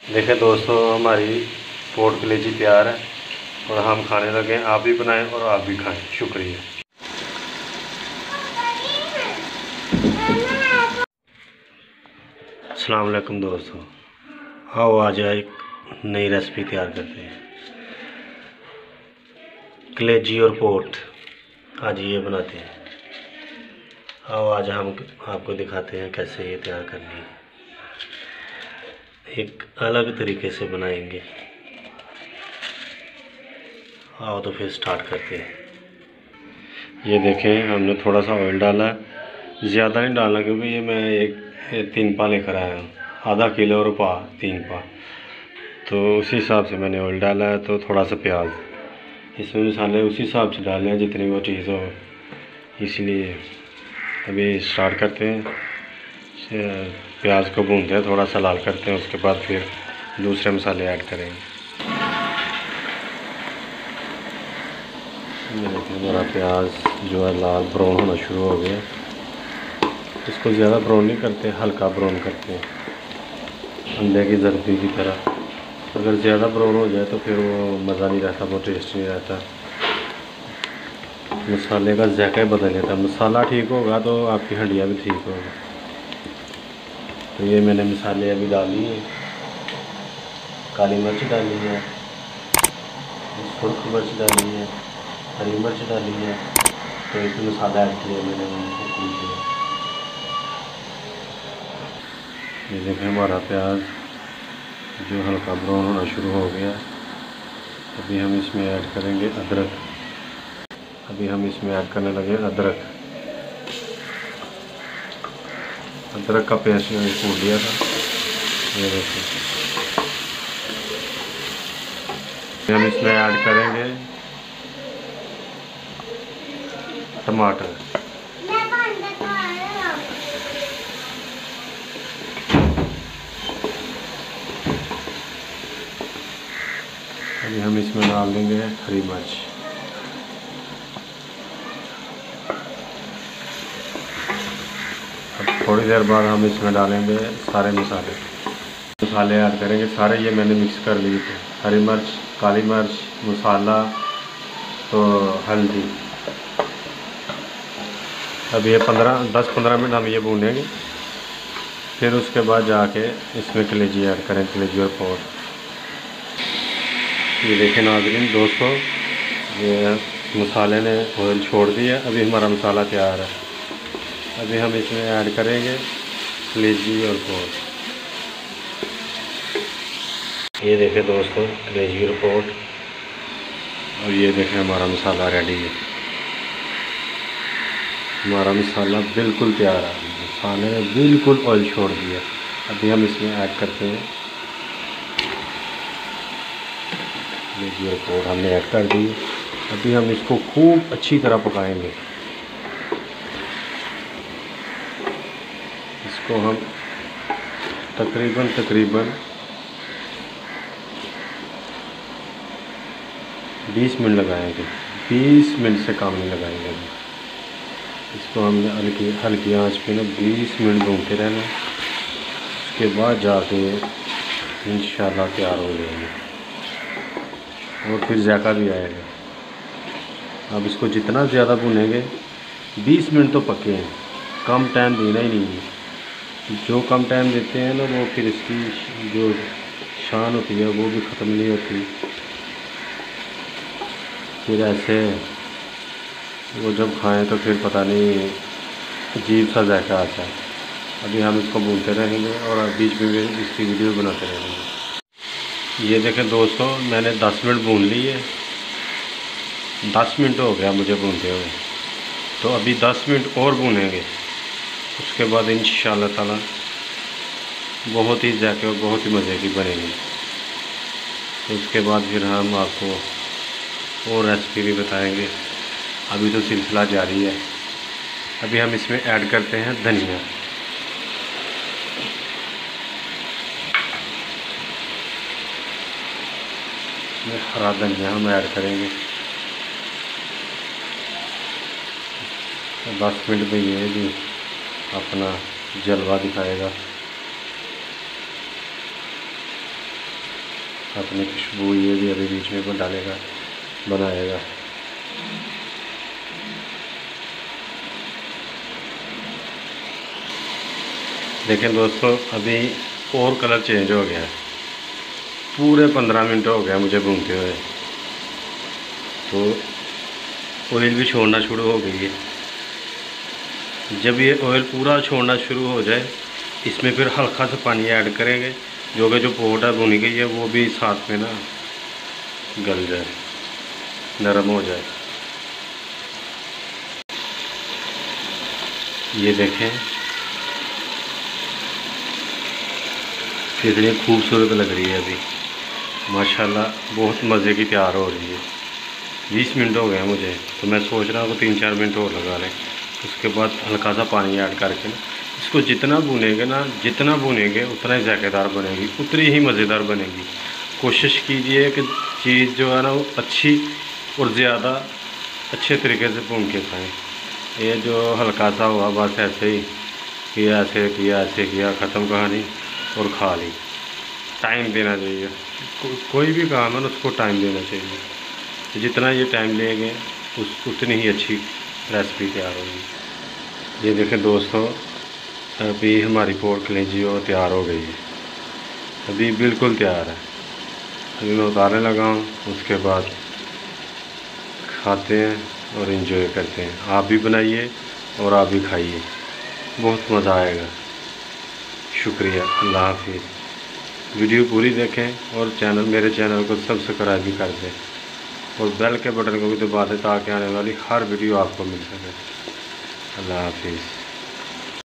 देखें दोस्तों, हमारी पोर्क कलेजी तैयार है और हम खाने लगे। आप भी बनाएं और आप भी खाएं। शुक्रिया। अस्सलाम वालेकुम दोस्तों, आओ आज एक नई रेसिपी तैयार करते हैं। कलेजी और पोर्क आज ये बनाते हैं। आओ आज हम आपको दिखाते हैं कैसे ये तैयार करनी है। एक अलग तरीके से बनाएंगे। आओ तो फिर स्टार्ट करते हैं। ये देखें, हमने थोड़ा सा ऑयल डाला है, ज़्यादा नहीं डालना क्योंकि ये मैं एक 3 पा लेकर आया हूँ, आधा किलो और 3 पा, तो उसी हिसाब से मैंने ऑयल डाला है। तो थोड़ा सा प्याज, इसमें मसाले उसी हिसाब से डालने हैं जितनी वो चीज़ हो, इसलिए अभी स्टार्ट करते हैं। प्याज को भूनते हैं, थोड़ा सा लाल करते हैं, उसके बाद फिर दूसरे मसाले ऐड करेंगे। ये देखिए, हमारा प्याज जो है लाल ब्राउन होना शुरू हो गया। इसको ज़्यादा ब्राउन नहीं करते, हल्का ब्राउन करते हैं, अंडे की जर्दी की तरह। अगर ज़्यादा ब्राउन हो जाए तो फिर वो मज़ा नहीं रहता, वो टेस्ट नहीं रहता, मसाले का जायका बदल जाता। मसाला ठीक होगा तो आपकी हड्डियाँ भी ठीक होगी। तो ये मैंने मसाले अभी डाली है, काली मिर्च डाली है, सुर्ख मिर्च डाली है, हरी मिर्च डाली है। तो इसमें मसाला ऐड किया मैंने, उनको कूट दिया। ये देखें, हमारा प्याज जो हल्का ब्राउन होना शुरू हो गया। अभी हम इसमें ऐड करेंगे अदरक। अभी हम इसमें ऐड करने लगे अदरक। अदरक का पेस्ट मैंने कूट दिया था, ये देखिए। हम इसमें ऐड करेंगे टमाटर। अभी हम इसमें डाल देंगे हरी मिर्च। अब थोड़ी देर बाद हम इसमें डालेंगे सारे मसाले ऐड करेंगे सारे। ये मैंने मिक्स कर लिए थे, हरी मिर्च, काली मिर्च, मसाला, तो हल्दी। अब ये 10-15 मिनट हम ये भूनेंगे। फिर उसके बाद जाके इसमें कलेजी ऐड करें, कलेजी और पोर्क। ये देखें नाज़रीन दोस्तों, ये मसाले ने ऑयल छोड़ दिया। अभी हमारा मसाला तैयार है। अभी हम इसमें ऐड करेंगे कलेजी और पोर्क। ये देखें दोस्तों, कलेजी और पोर्क, और ये देखें हमारा मसाला रेडी है। हमारा मसाला बिल्कुल तैयार है, मसाले ने बिल्कुल ऑयल छोड़ दिया। अभी हम इसमें ऐड करते हैं कलेजी और पोर्क, हमने ऐड कर दी। अभी हम इसको खूब अच्छी तरह पकाएंगे। इसको हम तकरीबन 20 मिनट लगाएंगे, 20 मिनट से कम नहीं लगाएंगे। अभी इसको हमने हल्की आंच पे ना 20 मिनट भूनते रहना। उसके बाद जाके इंशाल्लाह तैयार हो जाएंगे और फिर जायका भी आएगा। अब इसको जितना ज़्यादा भुनेंगे, 20 मिनट तो पके हैं, कम टाइम देना ही नहीं है। जो कम टाइम देते हैं ना, वो फिर इसकी जो शान होती है वो भी ख़त्म नहीं होती। फिर ऐसे वो जब खाएं तो फिर पता नहीं अजीब सा जायका आता है। अभी हम इसको भूनते रहेंगे और बीच में इसकी वीडियो बनाते रहेंगे। ये देखें दोस्तों, मैंने 10 मिनट भून ली है। 10 मिनट हो गया मुझे भूनते हुए, तो अभी 10 मिनट और भूनेंगे। उसके बाद इंशाअल्लाह ताला बहुत ही जायके और बहुत ही मज़े की बनेगी। तो उसके बाद फिर हम आपको और रेसिपी भी बताएंगे। अभी तो सिलसिला जारी है। अभी हम इसमें ऐड करते हैं धनिया। इसमें हरा धनिया हम ऐड करेंगे। 10 मिनट में ये भी अपना जलवा दिखाएगा। अपनी खुशबू ये भी अभी बीच में डालेगा, बनाएगा। देखें दोस्तों, अभी और कलर चेंज हो गया है। पूरे 15 मिनट हो गया मुझे भूनते हुए, तो ऑयल भी छोड़ना शुरू हो गई है। जब ये ऑयल पूरा छोड़ना शुरू हो जाए, इसमें फिर हल्का सा पानी ऐड करेंगे, जो पोट है भुनी गई है वो भी साथ में ना गल जाए, नरम हो जाए। ये देखें कितनी खूबसूरत लग रही है अभी, माशाल्लाह बहुत मज़े की तैयार हो रही है। 20 मिनट हो गए मुझे, तो मैं सोच रहा हूँ 3-4 मिनट और लगा लें। उसके बाद हल्का सा पानी ऐड करके ना इसको जितना भुनेंगे उतना ही जायकेदार बनेगी, उतनी ही मज़ेदार बनेगी। कोशिश कीजिए कि चीज़ जो है ना वो अच्छी और ज़्यादा अच्छे तरीके से भून के खाएँ। ये जो हल्का सा हुआ बस ऐसे ही किया, ऐसे किया, ख़त्म कहानी और खा ली। टाइम देना चाहिए, कोई भी काम है ना उसको टाइम देना चाहिए। तो जितना ये टाइम लेंगे उतनी ही अच्छी रेसिपी तैयार होगी। ये देखें दोस्तों, अभी हमारी पोर्क कलेजी वो तैयार हो गई है, अभी बिल्कुल तैयार है। अभी मैं उतारने लगा हूँ, उसके बाद खाते हैं और इन्जॉय करते हैं। आप भी बनाइए और आप भी खाइए, बहुत मज़ा आएगा। शुक्रिया, अल्लाह हाफिज़। वीडियो पूरी देखें और मेरे चैनल को सब्सक्राइब भी कर दें और बेल के बटन को भी दबा दें ताकि आने वाली हर वीडियो आपको मिल सके। अल्लाह हाफिज़।